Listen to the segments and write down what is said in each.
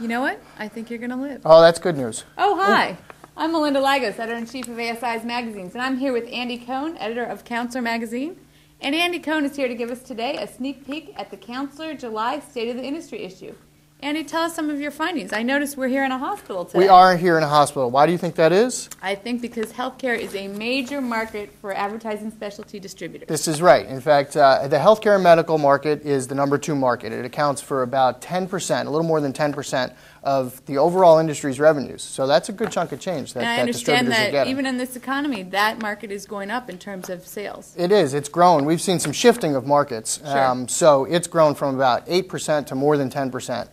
You know what? I think you're going to live. Oh, that's good news. Oh, hi. I'm Melinda Lagos, editor-in-chief of ASI's Magazines, and I'm here with Andy Cohn, editor of Counselor Magazine. And Andy Cohn is here to give us today a sneak peek at the Counselor July State of the Industry issue. Andy, tell us some of your findings. I noticed we're here in a hospital today. We are here in a hospital. Why do you think that is? I think because healthcare is a major market for advertising specialty distributors. This is right. In fact, the healthcare and medical market is the #2 market. It accounts for about 10%, a little more than 10% of the overall industry's revenues. So that's a good chunk of change that distributors are getting. And I understand that even in this economy, that market is going up in terms of sales. It is. It's grown. We've seen some shifting of markets. Sure. So it's grown from about 8% to more than 10%.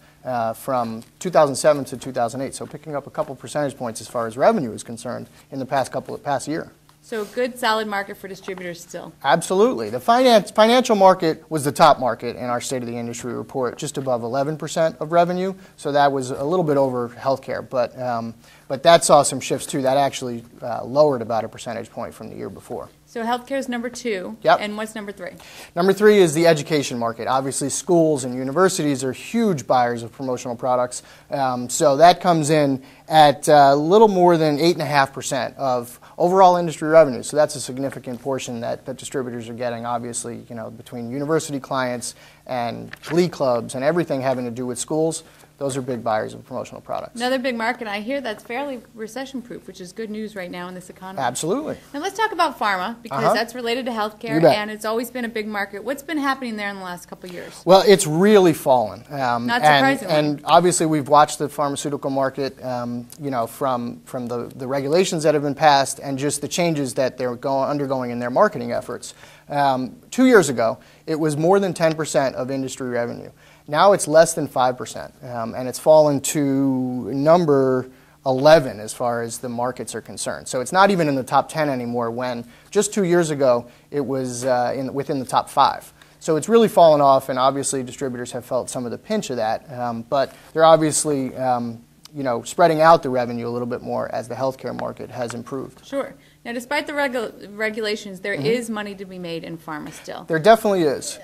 From 2007 to 2008, so picking up a couple percentage points as far as revenue is concerned in the past year. So a good, solid market for distributors still. Absolutely. The financial market was the top market in our State of the Industry report, just above 11% of revenue, so that was a little bit over healthcare, but that saw some shifts too. That actually lowered about a percentage point from the year before. So healthcare is #2, Yep. And what's #3? #3 is the education market. Obviously, schools and universities are huge buyers of promotional products, so that comes in at a little more than 8.5% of overall industry revenue. So that's a significant portion that distributors are getting, obviously, between university clients and glee clubs and everything having to do with schools. Those are big buyers of promotional products. Another big market, I hear that's fairly recession-proof, which is good news right now in this economy. Absolutely. Now let's talk about pharma, because that's related to healthcare, and it's always been a big market. What's been happening there in the last couple of years? Well, it's really fallen. Not surprisingly. And obviously we've watched the pharmaceutical market, from the regulations that have been passed and just the changes that they're undergoing in their marketing efforts. 2 years ago, it was more than 10% of industry revenue. Now it's less than 5%, and it's fallen to number 11 as far as the markets are concerned. So it's not even in the top 10 anymore, when just 2 years ago it was within the top 5. So it's really fallen off, and obviously distributors have felt some of the pinch of that, but they're obviously spreading out the revenue a little bit more as the healthcare market has improved. Sure. Now, despite the regulations, there is money to be made in pharma still. There definitely is.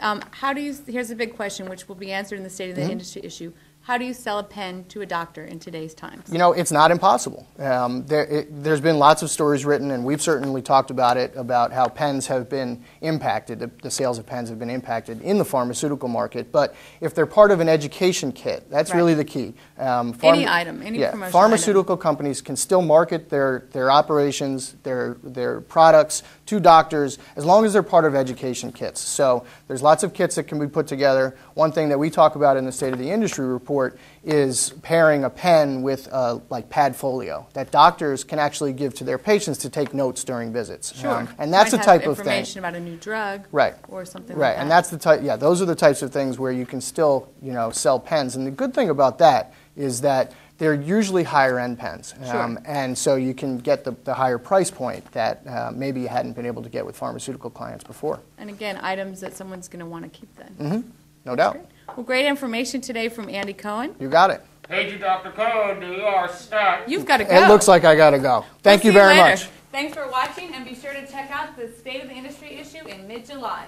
Here's a big question, which will be answered in the State of the Industry issue. How do you sell a pen to a doctor in today's times? It's not impossible. There's been lots of stories written, and we've certainly talked about it, about how pens have been impacted, the sales of pens have been impacted in the pharmaceutical market. But if they're part of an education kit, that's really the key. Any item, any promotional pharmaceutical item. companies can still market their operations, their products to doctors, as long as they're part of education kits. So there's lots of kits that can be put together. One thing that we talk about in the State of the Industry report is pairing a pen with like Padfolio that doctors can actually give to their patients to take notes during visits. Sure. And that's the type of thing. Information about a new drug, or something like that. Right, and that's the type. Yeah, those are the types of things where you can still, sell pens. And the good thing about that is that they're usually higher end pens, and so you can get the higher price point that maybe you hadn't been able to get with pharmaceutical clients before. And again, items that someone's going to want to keep then. No doubt. Great. Well, great information today from Andy Cohn. You got it. Pager Dr. Cohn, you are stuck. You've got to go. It looks like I got to go. Thank you very much. Thanks for watching, and be sure to check out the State of the Industry issue in mid-July.